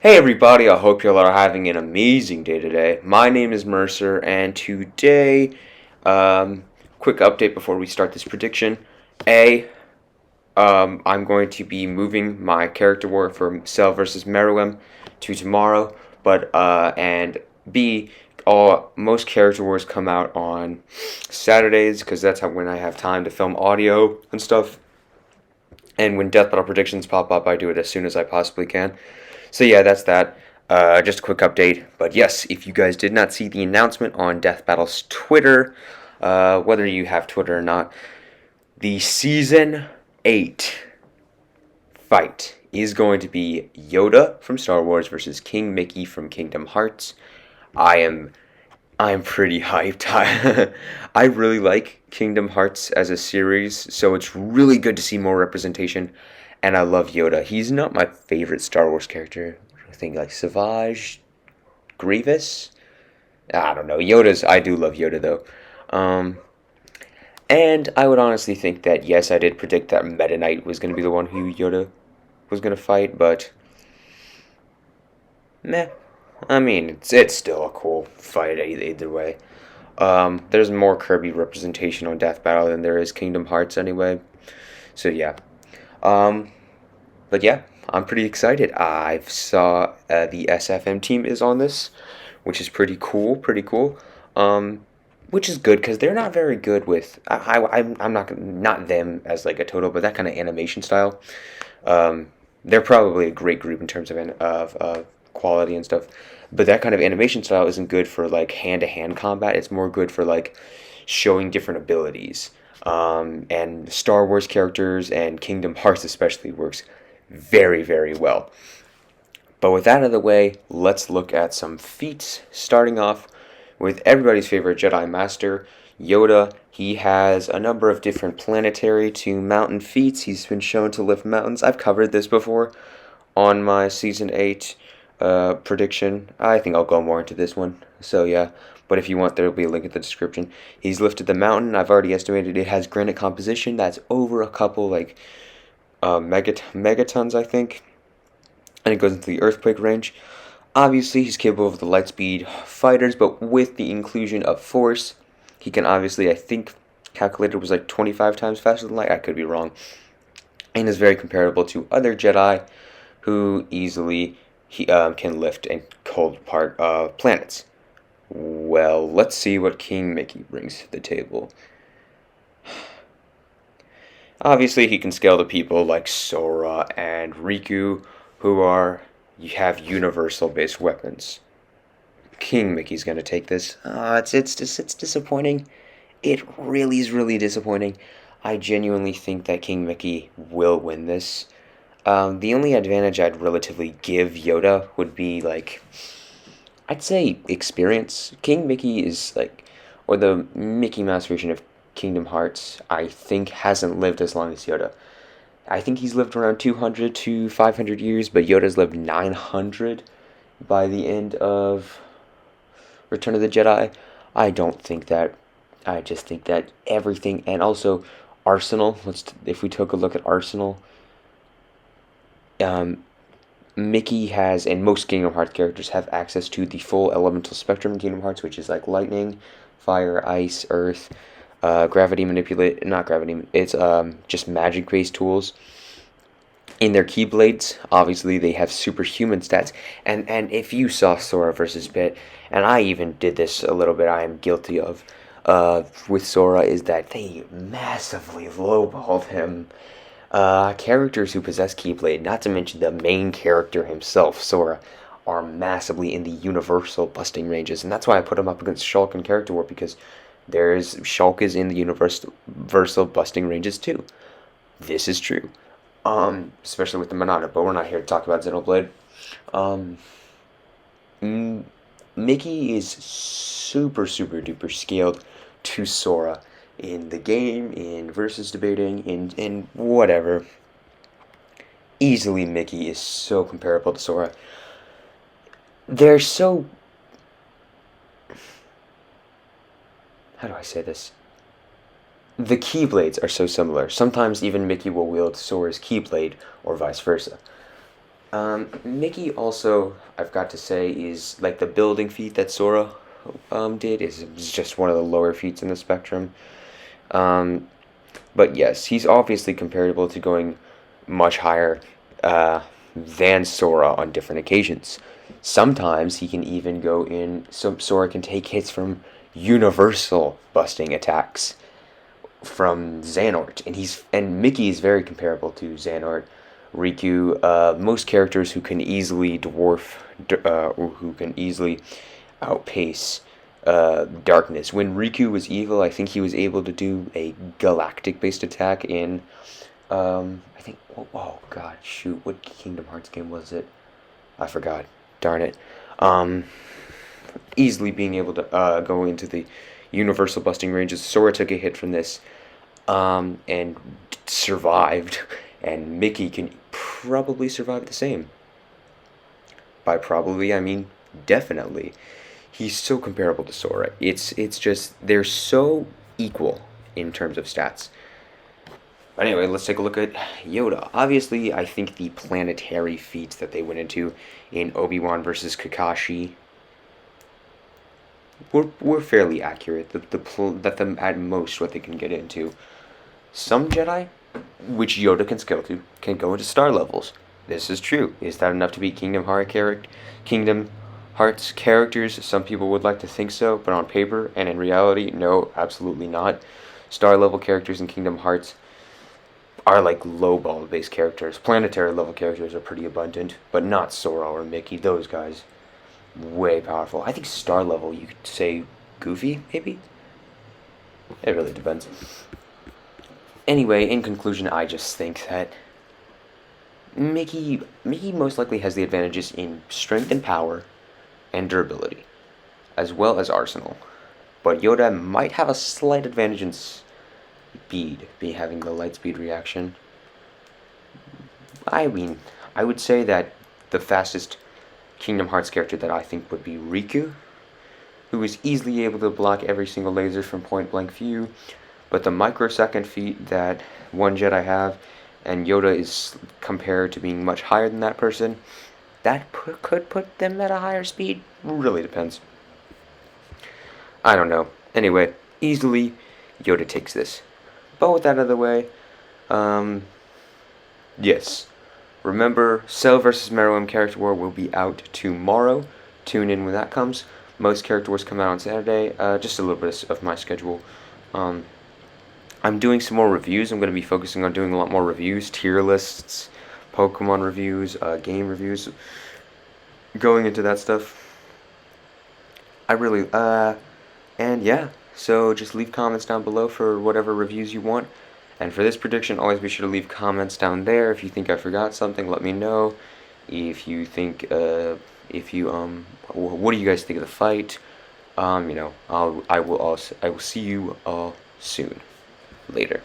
Hey everybody, I hope you all are having an amazing day today. My name is Mercer, and today, um, quick update before we start this prediction. I'm going to be moving my character war from Cell versus Meruem to tomorrow, and B, most character wars come out on Saturdays, because that's when I have time to film audio and stuff. And when Death Battle predictions pop up, I do it as soon as I possibly can. So yeah, that's that. Just a quick update. But yes, if you guys did not see the announcement on Death Battle's Twitter, whether you have Twitter or not, the Season 8 fight is going to be Yoda from Star Wars versus King Mickey from Kingdom Hearts. I am I'm pretty hyped. I really like Kingdom Hearts as a series, so it's really good to see more representation. And I love Yoda. He's not my favorite Star Wars character. I think like Savage, Grievous. I don't know. I do love Yoda though. Um, and I would honestly think that yes, I did predict that Meta Knight was going to be the one who Yoda was going to fight, but meh. I mean, it's still a cool fight either way. There's more Kirby representation on Death Battle than there is Kingdom Hearts anyway. So yeah. Um, but yeah, I'm pretty excited. I saw the SFM team is on this, which is pretty cool. Pretty cool. Um, which is good because they're not very good with. I'm not them as like a total, but that kind of animation style. They're probably a great group in terms of quality and stuff. But that kind of animation style isn't good for like hand to hand combat. It's more good for like showing different abilities. And Star Wars characters and Kingdom Hearts especially works very, very well. But with that out of the way, let's look at some feats. Starting off with everybody's favorite Jedi Master, Yoda. He has a number of different planetary to mountain feats. He's been shown to lift mountains. I've covered this before on my Season 8 prediction. I think I'll go more into this one. So yeah, but if you want, there will be a link in the description. He's lifted the mountain. I've already estimated it has granite composition that's over a couple like megatons, I think, and it goes into the earthquake range. Obviously, he's capable of the lightspeed fighters, but with the inclusion of force, he can obviously, I think, calculated was like 25 times faster than light. I could be wrong, and is very comparable to other Jedi who easily can lift and cold part planets. Well, let's see what King Mickey brings to the table. Obviously, he can scale to people like Sora and Riku, who have universal-based weapons. King Mickey's gonna take this. It's disappointing. It really is really disappointing. I genuinely think that King Mickey will win this. The only advantage I'd relatively give Yoda would be like, I'd say experience. King Mickey is like, or the Mickey Mouse version of Kingdom Hearts, I think hasn't lived as long as Yoda. I think he's lived around 200 to 500 years, but Yoda's lived 900 by the end of Return of the Jedi. I don't think that. I just think that everything, and also Arsenal. If we took a look at Arsenal, um, Mickey has, and most Kingdom Hearts characters have access to the full elemental spectrum in Kingdom Hearts, which is like lightning, fire, ice, earth, gravity manipulate, not gravity, it's just magic based tools. In their Keyblades, obviously they have superhuman stats, and if you saw Sora versus Bit, and I even did this a little bit, I am guilty of, with Sora, is that they massively lowballed him. Characters who possess Keyblade, not to mention the main character himself, Sora, are massively in the universal busting ranges, and that's why I put him up against Shulk in Character War, because Shulk is in the universal busting ranges too. This is true. Especially with the Monada, but we're not here to talk about Xenoblade. Um, Mickey is super, super duper scaled to Sora in the game, in versus debating, in whatever. Easily, Mickey is so comparable to Sora. They're so. How do I say this? The Keyblades are so similar. Sometimes even Mickey will wield Sora's Keyblade, or vice versa. Mickey also, I've got to say, is like the building feat that Sora did is just one of the lower feats in the spectrum. Um, but yes, he's obviously comparable to going much higher than Sora on different occasions. Sometimes he can even go in, so Sora can take hits from universal busting attacks from Xehanort, and Mickey is very comparable to Xehanort, Riku, most characters who can easily or who can easily outpace darkness. When Riku was evil, I think he was able to do a galactic-based attack in, I think, oh god, shoot, what Kingdom Hearts game was it? I forgot. Darn it. Um, Easily being able to go into the universal busting ranges. Sora took a hit from this and survived, and Mickey can probably survive the same. By probably, I mean definitely. He's so comparable to Sora. It's just they're so equal in terms of stats. But anyway, let's take a look at Yoda. Obviously, I think the planetary feats that they went into in Obi-Wan versus Kakashi were fairly accurate. That at most what they can get into. Some Jedi, which Yoda can scale to, can go into star levels. This is true. Is that enough to beat Kingdom Hearts characters? Some people would like to think so, but on paper and in reality, no, absolutely not. Star level characters in Kingdom Hearts are like low ball based characters. Planetary level characters are pretty abundant, but not Sora or Mickey. Those guys, way powerful. I think star level, you could say Goofy, maybe? It really depends. Anyway, in conclusion, I just think that Mickey most likely has the advantages in strength and power and durability, as well as arsenal. But Yoda might have a slight advantage in speed, be having the light speed reaction. I mean, I would say that the fastest Kingdom Hearts character that I think would be Riku, who is easily able to block every single laser from point blank view. But the microsecond feat that one Jedi have, and Yoda is compared to being much higher than that person, that could put them at a higher speed. Really depends. I don't know. Anyway, easily Yoda takes this. But with that out of the way, um, yes. Remember, Cell vs. Meruem Character War will be out tomorrow. Tune in when that comes. Most Character Wars come out on Saturday. Just a little bit of my schedule. I'm doing some more reviews. I'm going to be focusing on doing a lot more reviews, tier lists, Pokemon reviews, game reviews. Going into that stuff. I really, and yeah. So just leave comments down below for whatever reviews you want. And for this prediction, always be sure to leave comments down there. If you think I forgot something, let me know. If you think, what do you guys think of the fight? I will see you all soon. Later.